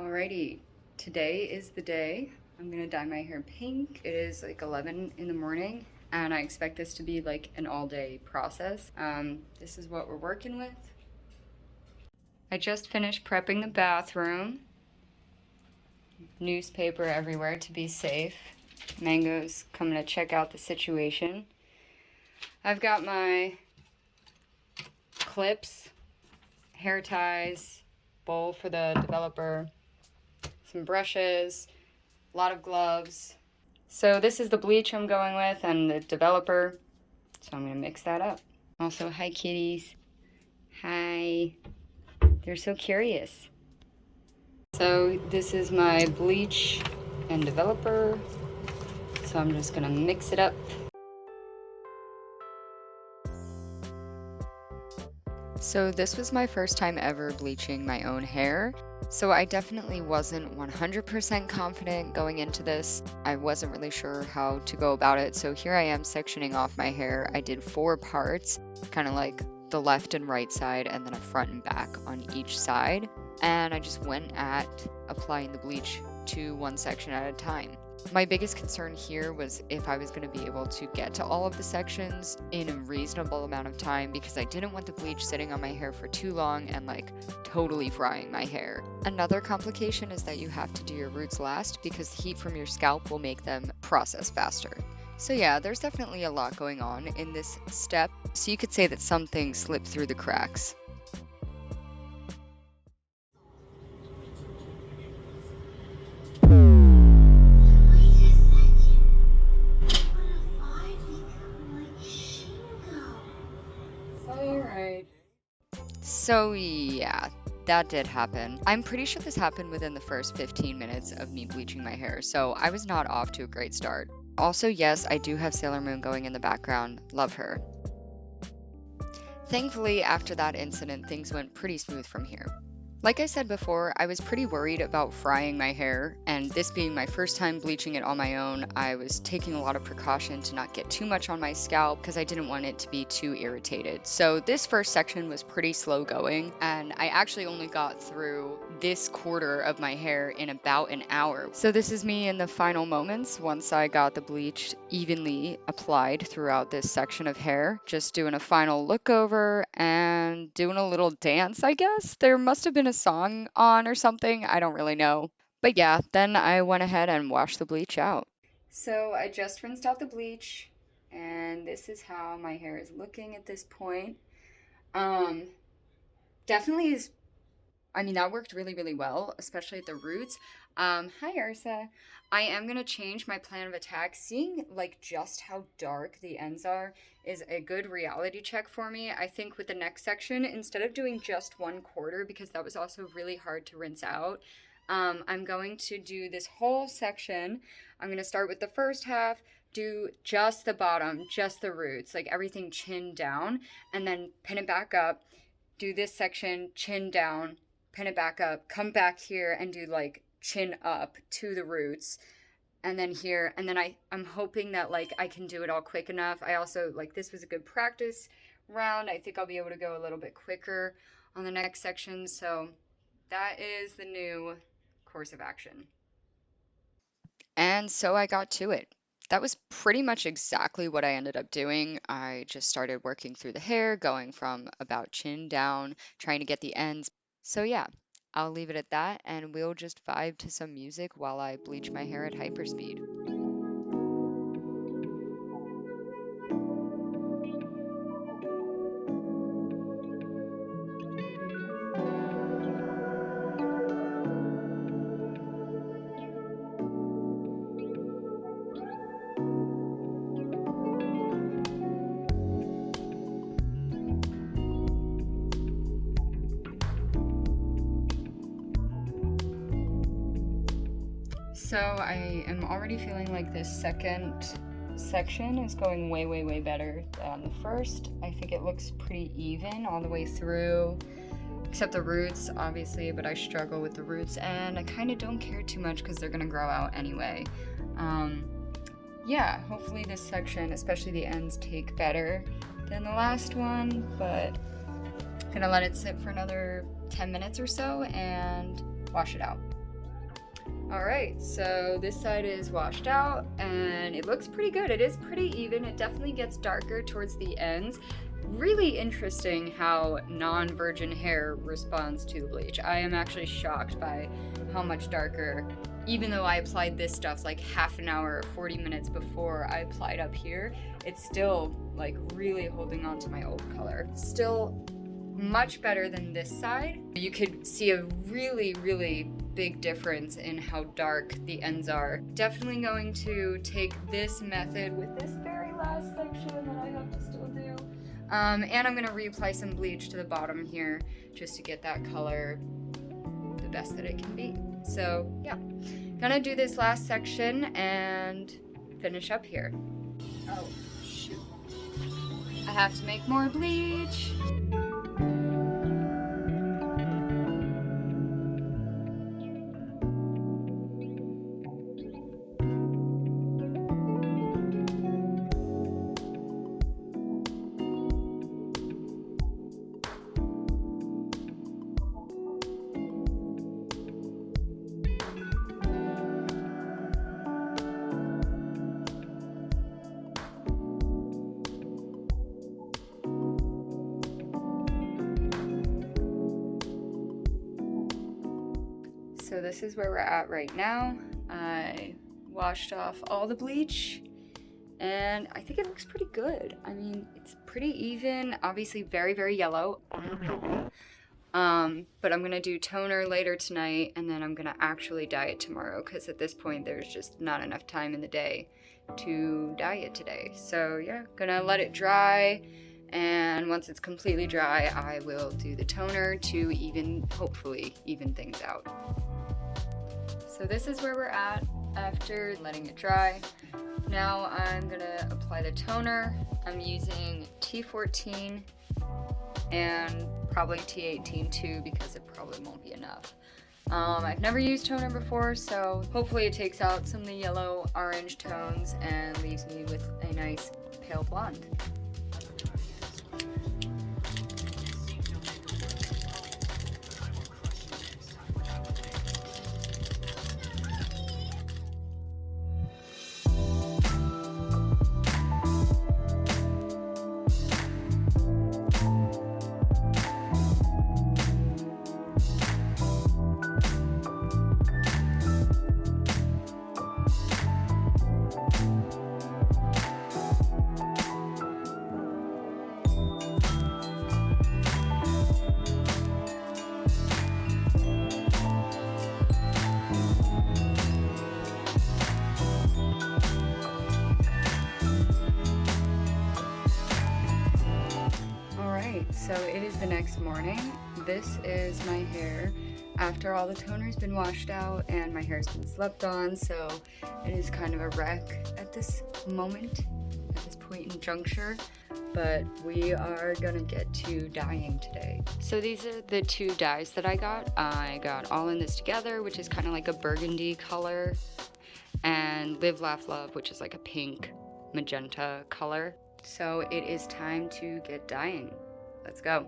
Alrighty, today is the day. I'm gonna dye my hair pink. It is like 11 in the morning and I expect this to be like an all-day process. This is what we're working with. I just finished prepping the bathroom. Newspaper everywhere to be safe. Mango's coming to check out the situation. I've got my clips, hair ties, bowl for the developer, some brushes, a lot of gloves. So this is the bleach I'm going with and the developer. So I'm gonna mix that up. Also, hi kitties. Hi. They're so curious. So this is my bleach and developer. So I'm just gonna mix it up. So this was my first time ever bleaching my own hair. So I definitely wasn't 100% confident going into this. I wasn't really sure how to go about it. So here I am sectioning off my hair. I did 4 parts, kind of like the left and right side and then a front and back on each side. And I just went at applying the bleach to one section at a time. My biggest concern here was if I was going to be able to get to all of the sections in a reasonable amount of time because I didn't want the bleach sitting on my hair for too long and like totally frying my hair. Another complication is that you have to do your roots last because the heat from your scalp will make them process faster. So yeah, there's definitely a lot going on in this step, so you could say that some things slip through the cracks. So yeah, that did happen. I'm pretty sure this happened within the first 15 minutes of me bleaching my hair, so I was not off to a great start. Also, yes, I do have Sailor Moon going in the background. Love her. Thankfully, after that incident, things went pretty smooth from here. Like I said before, I was pretty worried about frying my hair, and this being my first time bleaching it on my own, I was taking a lot of precaution to not get too much on my scalp because I didn't want it to be too irritated. So this first section was pretty slow going, and I actually only got through this quarter of my hair in about an hour. So this is me in the final moments once I got the bleach evenly applied throughout this section of hair. Just doing a final look over and doing a little dance, I guess. There must have been a song on or something, I don't really know. But yeah, then I went ahead and washed the bleach out. So I just rinsed out the bleach and this is how my hair is looking at this point. Definitely is, I mean, that worked really, really well, especially at the roots. Hi Ursa. I am gonna change my plan of attack. Seeing like just how dark the ends are is a good reality check for me. I think with the next section, instead of doing just 1/4, because that was also really hard to rinse out, I'm going to do this whole section. I'm gonna start with the first half, do just the bottom, just the roots, like everything chin down, and then pin it back up, do this section, chin down, pin it back up, come back here and do like chin up to the roots, and then here, and then I'm hoping that like I can do it all quick enough. I also like this was a good practice round. I think I'll be able to go a little bit quicker on the next section. So that is the new course of action. And so I got to it. That was pretty much exactly what I ended up doing. I just started working through the hair, going from about chin down, trying to get the ends. So yeah, I'll leave it at that and we'll just vibe to some music while I bleach my hair at hyperspeed. So I am already feeling like this second section is going way, way, way better than the first. I think it looks pretty even all the way through, except the roots, obviously, but I struggle with the roots, and I kind of don't care too much because they're going to grow out anyway. Yeah, hopefully this section, especially the ends, take better than the last one, but I'm gonna let it sit for another 10 minutes or so and wash it out. Alright, so this side is washed out and it looks pretty good. It is pretty even. It definitely gets darker towards the ends. Really interesting how non-virgin hair responds to the bleach. I am actually shocked by how much darker, even though I applied this stuff like half an hour or 40 minutes before I applied up here, it's still like really holding on to my old color. Still much better than this side. You could see a really big difference in how dark the ends are. Definitely going to take this method with this very last section that I have to still do. And I'm gonna reapply some bleach to the bottom here just to get that color the best that it can be. So yeah, gonna do this last section and finish up here. Oh shoot, I have to make more bleach. So this is where we're at right now. I washed off all the bleach and I think it looks pretty good. I mean, it's pretty even, obviously very yellow. But I'm gonna do toner later tonight and then I'm gonna actually dye it tomorrow because at this point there's just not enough time in the day to dye it today. So yeah, gonna let it dry. And once it's completely dry, I will do the toner to hopefully even things out. So this is where we're at after letting it dry. Now I'm gonna apply the toner. I'm using T14 and probably T18 too because it probably won't be enough. I've never used toner before, so hopefully it takes out some of the yellow orange tones and leaves me with a nice pale blonde. So it is the next morning. This is my hair after all the toner's been washed out and my hair's been slept on, so it is kind of a wreck at this moment, at this point in juncture, but we are gonna get to dyeing today. So these are the two dyes that I got. I got All in This Together, which is kind of like a burgundy color, and Live, Laugh, Love, which is like a pink magenta color. So it is time to get dyeing. Let's go.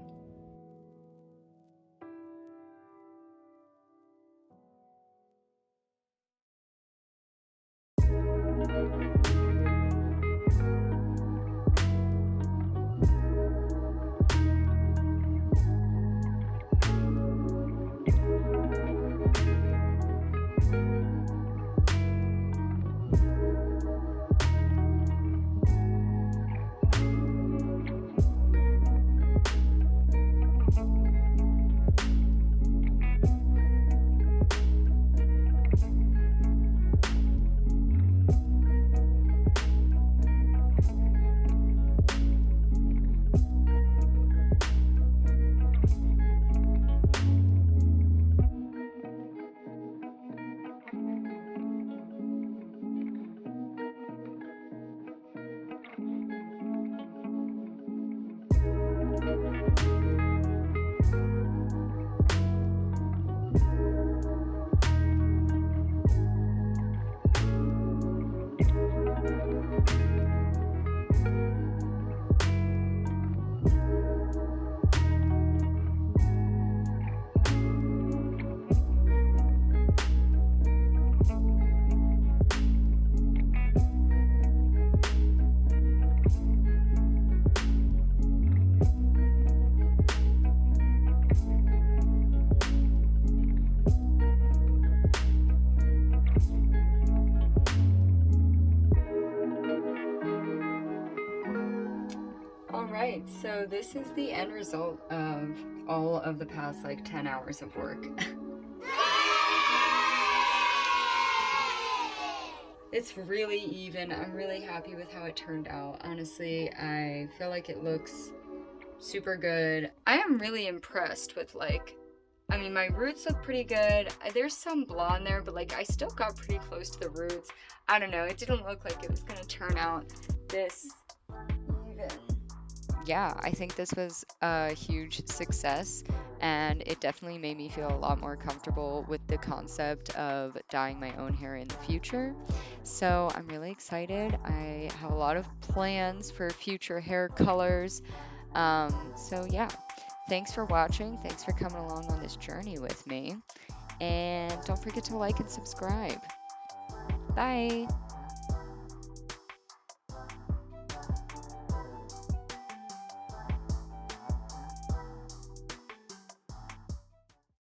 So this is the end result of all of the past like 10 hours of work. It's really even. I'm really happy with how it turned out. Honestly, I feel like it looks super good. I am really impressed with like, I mean, my roots look pretty good. There's some blonde there, but like I still got pretty close to the roots. I don't know, it didn't look like it was gonna turn out this even. Yeah, I think this was a huge success, and it definitely made me feel a lot more comfortable with the concept of dyeing my own hair in the future. So I'm really excited. I have a lot of plans for future hair colors. So yeah, thanks for watching. Thanks for coming along on this journey with me. And don't forget to like and subscribe. Bye.